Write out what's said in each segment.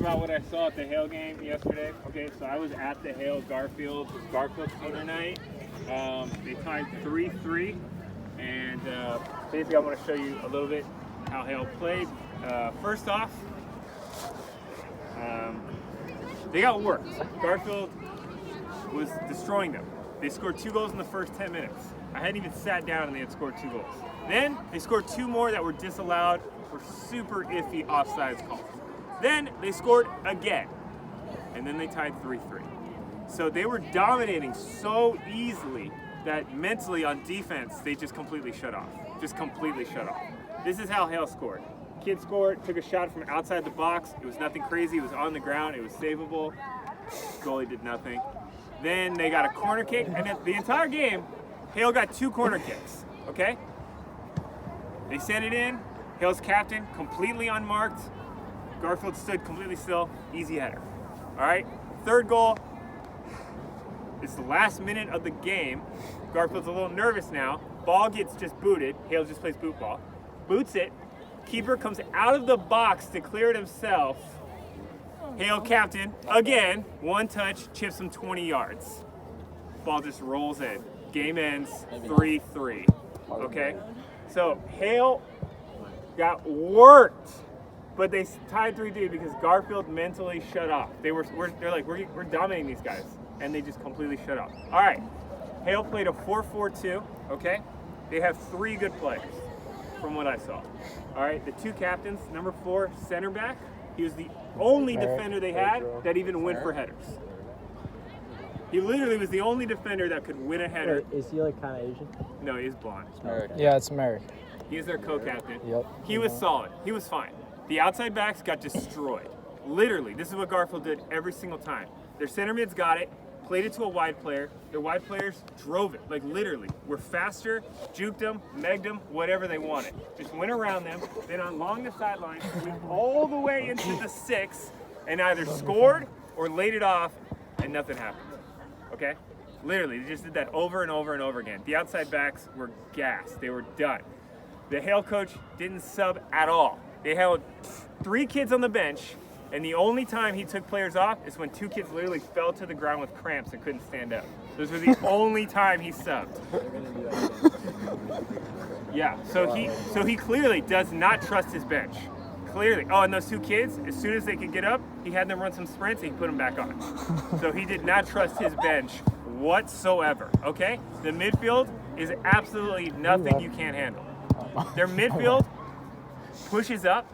about what I saw at the Hale game yesterday. Okay, so I was at the Hale Garfield corner night. They tied 3-3, and basically I want to show you a little bit how Hale played. First off, they got worked. Garfield was destroying them. They scored 2 goals in the first 10 minutes. I hadn't even sat down and they had scored 2 goals. Then they scored 2 more that were disallowed for super iffy offsides calls. Then they scored again, and then they tied 3-3. So they were dominating so easily that mentally on defense, they just completely shut off. Just completely shut off. This is how Hale scored. Kid scored, took a shot from outside the box. It was nothing crazy. It was on the ground. It was savable. Goalie did nothing. Then they got a corner kick, and the entire game, Hale got 2 corner kicks, okay? They sent it in. Hale's captain, completely unmarked. Garfield stood completely still. Easy header. All right, third goal. It's the last minute of the game. Garfield's a little nervous now. Ball gets just booted. Hale just plays boot ball. Boots it. Keeper comes out of the box to clear it himself. Hale captain, again, 1 touch, chips him 20 yards. Ball just rolls in. Game ends 3-3. Okay? So Hale got worked, but they tied 3-3 because Garfield mentally shut off. They're like, we're dominating these guys, and they just completely shut off. All right, Hale played a 4-4-2. Okay, they have 3 good players, from what I saw. All right, the 2 captains. Number 4, center back. He was the only defender they had that even went for headers. He literally was the only defender that could win a header. Wait, is he like kind of Asian? No, he's blonde. Yeah, it's Merrick. He's their co-captain. Yep. He was solid. He was fine. The outside backs got destroyed. Literally, this is what Garfield did every single time. Their center mids got it, played it to a wide player. Their wide players drove it, like literally. Were faster, juked them, megged them, whatever they wanted. Just went around them, then along the sideline, went all the way into the 6, and either scored or laid it off, and nothing happened. Okay? Literally, they just did that over and over and over again. The outside backs were gassed. They were done. The Hale coach didn't sub at all. They held 3 kids on the bench, and the only time he took players off is when 2 kids literally fell to the ground with cramps and couldn't stand up. Those were the only time he subbed. Yeah, so he clearly does not trust his bench. Clearly. Oh, and those 2 kids, as soon as they could get up, he had them run some sprints and he put them back on. So he did not trust his bench whatsoever, okay? The midfield is absolutely nothing you can't handle. Their midfield pushes up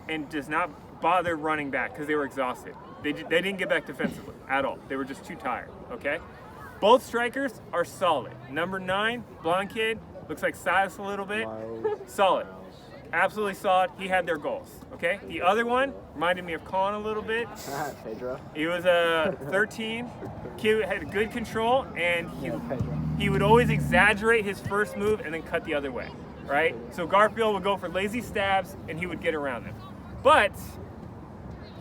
and does not bother running back because they were exhausted. They didn't get back defensively at all. They were just too tired, okay? Both strikers are solid. Number 9, blonde kid, looks like Silas a little bit. Solid. Absolutely solid. He had their goals, okay? The other one reminded me of Colin a little bit. Pedro. He was a 13. Kid had good control, and he would always exaggerate his first move and then cut the other way, right? So Garfield would go for lazy stabs, and he would get around them. But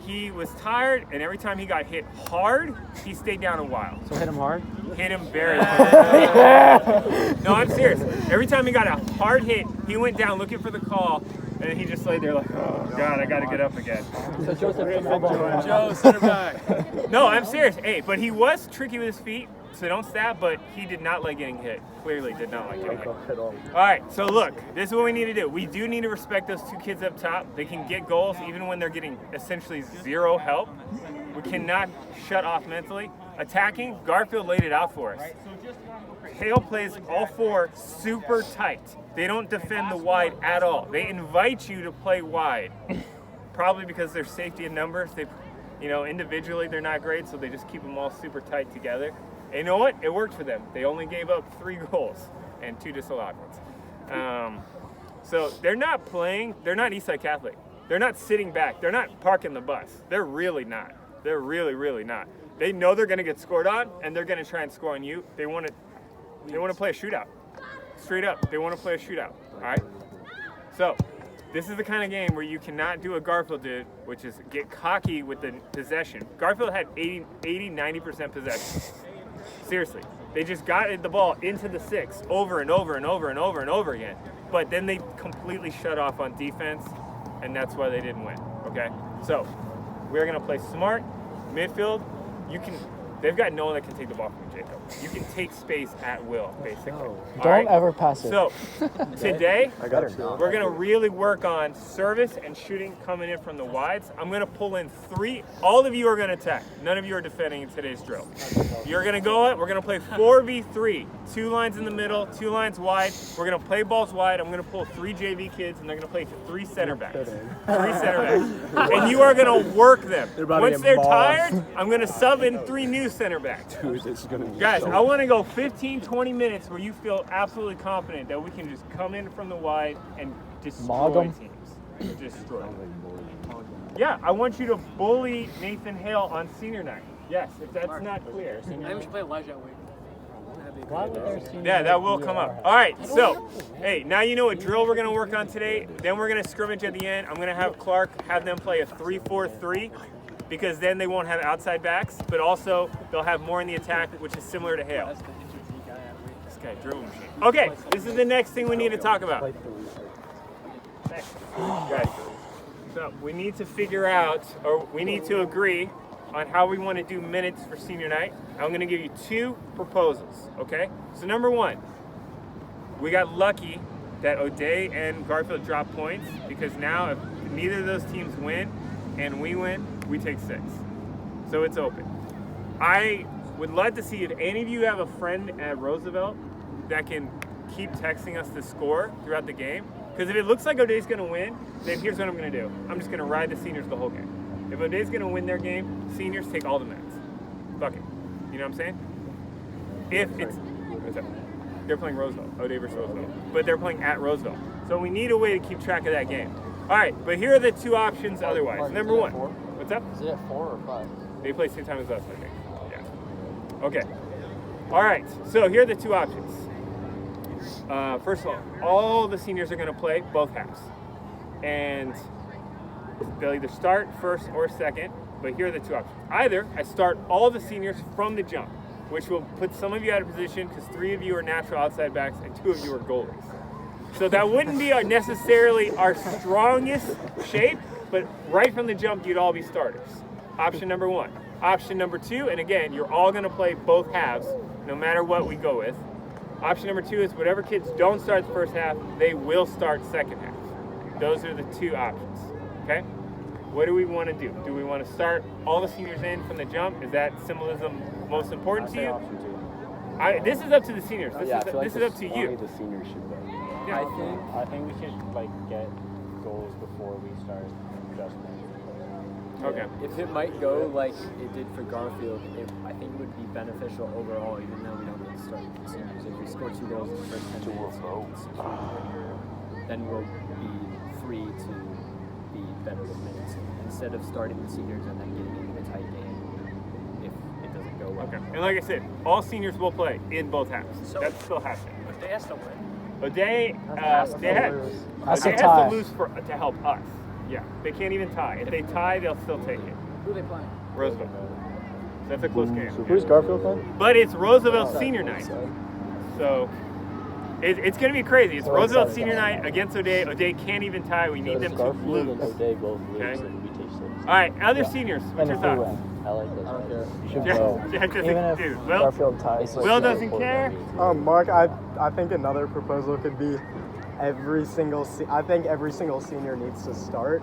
he was tired, and every time he got hit hard, he stayed down a while. So hit him hard? Hit him very hard. No, I'm serious. Every time he got a hard hit, he went down looking for the call, and he just laid there like, oh, God, I got to get up again. So Joe, center back. No, I'm serious. Hey, but he was tricky with his feet, so don't stab, but he did not like getting hit. Clearly did not like getting hit. All right, so look, this is what we need to do. We do need to respect those 2 kids up top. They can get goals even when they're getting essentially 0 help. We cannot shut off mentally. Attacking, Garfield laid it out for us. Hale plays all 4 super tight. They don't defend the wide at all. They invite you to play wide, probably because there's safety in numbers. They, individually they're not great, so they just keep them all super tight together. And you know what? It worked for them. They only gave up 3 goals and 2 disallowed ones. So they're not playing. They're not Eastside Catholic. They're not sitting back. They're not parking the bus. They're really not. They're really, really not. They know they're going to get scored on, and they're going to try and score on you. They want to play a shootout. Straight up, they want to play a shootout. All right. So this is the kind of game where you cannot do what Garfield did, which is get cocky with the possession. Garfield had 80-90% possession. Seriously, they just got the ball into the 6 over and over and over and over and over again. But then they completely shut off on defense, and that's why they didn't win. Okay, so we're going to play smart. Midfield, they've got no one that can take the ball from you, Jacob. You can take space at will, basically. Don't ever pass it. So, today, we're going to really work on service and shooting coming in from the wides. I'm going to pull in 3. All of you are going to attack. None of you are defending in today's drill. You're going to go up. We're going to play 4v3. 2 lines in the middle, 2 lines wide. We're going to play balls wide. I'm going to pull 3 JV kids, and they're going to play 3 center backs. 3 center backs. And you are going to work them. Once they're tired, I'm going to sub in 3 new center backs. Guys, I want to go 15, 20 minutes where you feel absolutely confident that we can just come in from the wide and destroy teams. Destroy. Yeah, I want you to bully Nathan Hale on senior night. Yes, if that's not clear. I think we should play Elijah that week. Yeah, that will come up. All right, so, hey, now you know what drill we're going to work on today. Then we're going to scrimmage at the end. I'm going to have Clark have them play a 3-4-3 because then they won't have outside backs, but also they'll have more in the attack, which is similar to Hale. This guy, drill machine. Okay, this is the next thing we need to talk about. Guys, so we need to figure out, or we need to agree on how we want to do minutes for senior night. I'm going to give you 2 proposals, okay? So number 1, we got lucky that O'Day and Garfield dropped points because now if neither of those teams win and we win, we take 6. So it's open. I would love to see if any of you have a friend at Roosevelt that can keep texting us the score throughout the game. Because if it looks like O'Day's going to win, then here's what I'm going to do. I'm just going to ride the seniors the whole game. If O'Day's going to win their game, seniors take all the minutes. Fuck it. You know what I'm saying? If it's... What's up? They're playing Roosevelt. O'Day versus Roosevelt. But they're playing at Roosevelt. So we need a way to keep track of that game. All right, but here are the 2 options otherwise. Number 1. What's up? Is it at 4 or 5? They play same time as us, I think. Yeah. Okay. All right, so here are the 2 options. First of all the seniors are going to play both halves. And they'll either start first or second, but here are the 2 options. Either I start all the seniors from the jump, which will put some of you out of position because 3 of you are natural outside backs and 2 of you are goalies. So that wouldn't be necessarily our strongest shape, but right from the jump, you'd all be starters. Option number 1. Option number 2, and again, you're all going to play both halves, no matter what we go with. Option number 2 is whatever kids don't start the first half, they will start second half. Those are the 2 options, okay? What do we want to do? Do we want to start all the seniors in from the jump? Is that symbolism most important to you? This is up to the seniors. This is up to you. The seniors should go. Yeah. I think we should get goals before we start adjustment. Okay. If it might go like it did for Garfield, I think it would be beneficial overall, even though we don't get to start with the seniors. If we score 2 goals in the first 10 minutes, then we'll be free to be better with minutes instead of starting the seniors and then getting into a tight game if it doesn't go well. Okay. And like I said, all seniors will play in both halves. So, that's still happening. O'Day has to win. O'Day, they has to lose to help us. Yeah, they can't even tie. If they tie, they'll still take it. Who are they playing? Roosevelt. So that's a close game. So who's Garfield playing? But it's Roosevelt senior night. So it's going to be crazy. It's Roosevelt senior night against O'Day. O'Day can't even tie. We need them to Garfield lose. and O'Day both lose, Okay. and we take 6. All right, other seniors, what's your thoughts? I like this. I don't care. You should Jack go. doesn't, Even if dude. Will? Garfield ties. Will doesn't care? Mark, I think another proposal could be every single senior needs to start,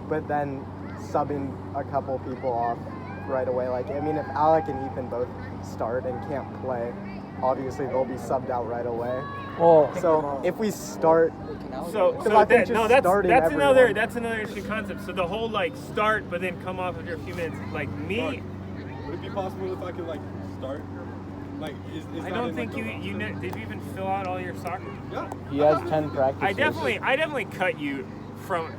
but then subbing a couple people off right away. Like, I mean, if Alec and Ethan both start and can't play, obviously they'll be subbed out right away. Well, So if we start, That's another interesting concept. So the whole like start but then come off after a few minutes. Like me, Would it be possible if I could like start? Like, is I that don't in, think like, you did you even fill out all your soccer? Yeah. he has 10 practices. I definitely cut you from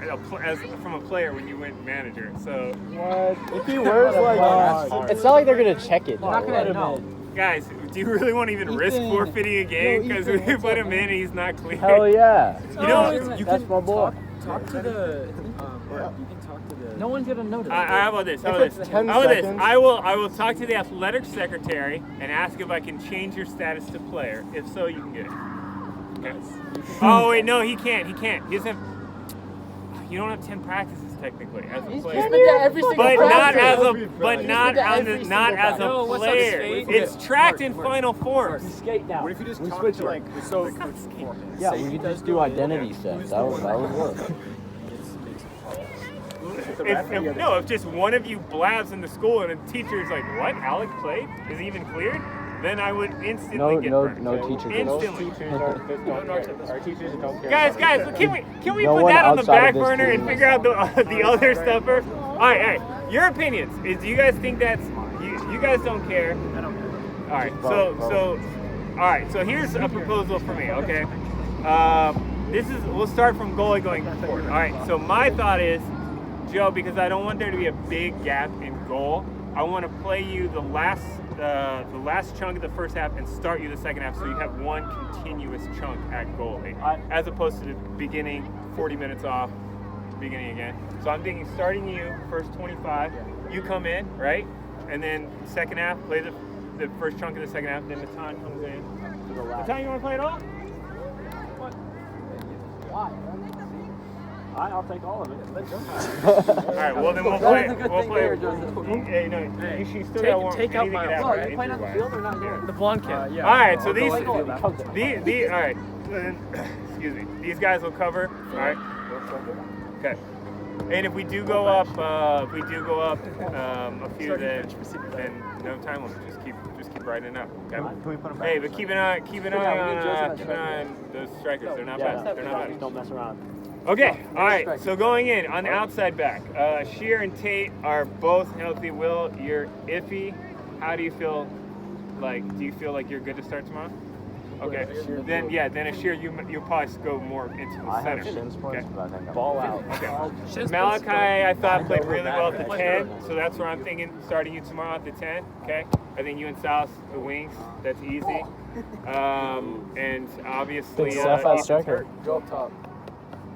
a player when you went manager. So What? if he wears like, It's not like they're gonna check it. They're not gonna know. guys, do you really want to even risk forfeiting a game because we put him in and he's not clear? Hell yeah. You know, That's my boy. Talk to the. You can talk to the. No one's gonna notice. how about this? If it's 10 seconds. I will talk to the athletic secretary and ask if I can change your status to player. If so, you can get it. Okay. Oh wait, no, he can't. He doesn't have. You don't have 10 practices technically as a He's player. been to every single But not practice. as a He's but been not to on every the not single as a practice. No, what's up, player. Skate? It's tracked in final forms. Skate now. What if you just We talk switch to like So, Yeah, we could just do identity sets. That would work. If just one of you blabs in the school and a teacher is like, "What? Alex played? Is he even cleared?" Then I would instantly get burned. No teacher. Instantly. teachers don't care. Our teachers don't care. Guys, can we No put one that on the outside of back this burner and team. figure out the other stuff first? All right. Your opinions is do you guys think that's you guys don't care? I don't care. All right. All right. So here's a proposal for me. Okay. We'll start from goalie going forward. All right. So my thought is, Joe, because I don't want there to be a big gap in goal, I want to play you the last chunk of the first half and start you the second half, so you have one continuous chunk at goalie, as opposed to the beginning 40 minutes off, beginning again. So I'm thinking starting you first 25, you come in, right, and then second half play the first chunk of the second half. Then Matan comes in. Matan, you want to play it all? I'll take all of it. Let's go. All right. Well, then we'll play. Hey, no, you still got one. Take out my. Anything Oh, you playing on the field or not? The blonde kid. Yeah. All right. So these, All right. Excuse me. These guys will cover. All right. Okay. And if we do go up, a few, then no time limit. Just keep writing it up. Okay. Can we put them back? Hey, but keep an eye on those strikers. They're not bad. They're not bad. Don't mess around. Okay, all right, so going in, on the outside back, Shear and Tate are both healthy. Will, you're iffy. How do you feel do you feel like you're good to start tomorrow? Okay, then Shear, you'll probably go more into the I center. have shin splints, but I think I'm Ball out. Okay. Malachi, I thought played really well at the 10, so that's where I'm thinking starting you tomorrow at the 10, okay? I think you and South, the wings, that's easy. And obviously, Big Seth as Ethan's striker. hurt. Go up top.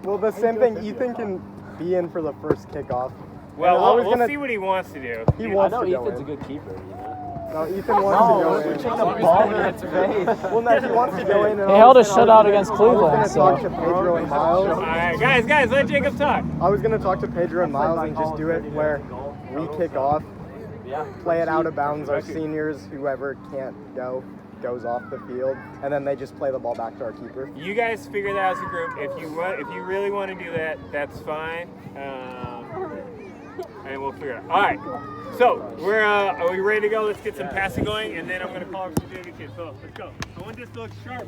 Well, the same thing. Ethan can be in for the first kickoff. Well, And we'll see what he wants to do. He I wants know to go Ethan's in. a good keeper, you know. No, Ethan wants to switching go the in. ball in its face. Well, no, he wants to go in. And He I held was a gonna- shutout against I Cleveland, was going to talk so. to Pedro and Miles. All right, guys, let Jacob talk. I was going to talk to Pedro and Miles and just do it where we kick off, play it out of bounds. Our seniors, whoever can't go, goes off the field, and then they just play the ball back to our keeper. You guys figure that out as a group. If you really want to do that, that's fine. And we'll figure it out. All right. So are we ready to go? Let's get some passing going, and then I'm going to call up some Jacob kids. So let's go. I want this to look sharp.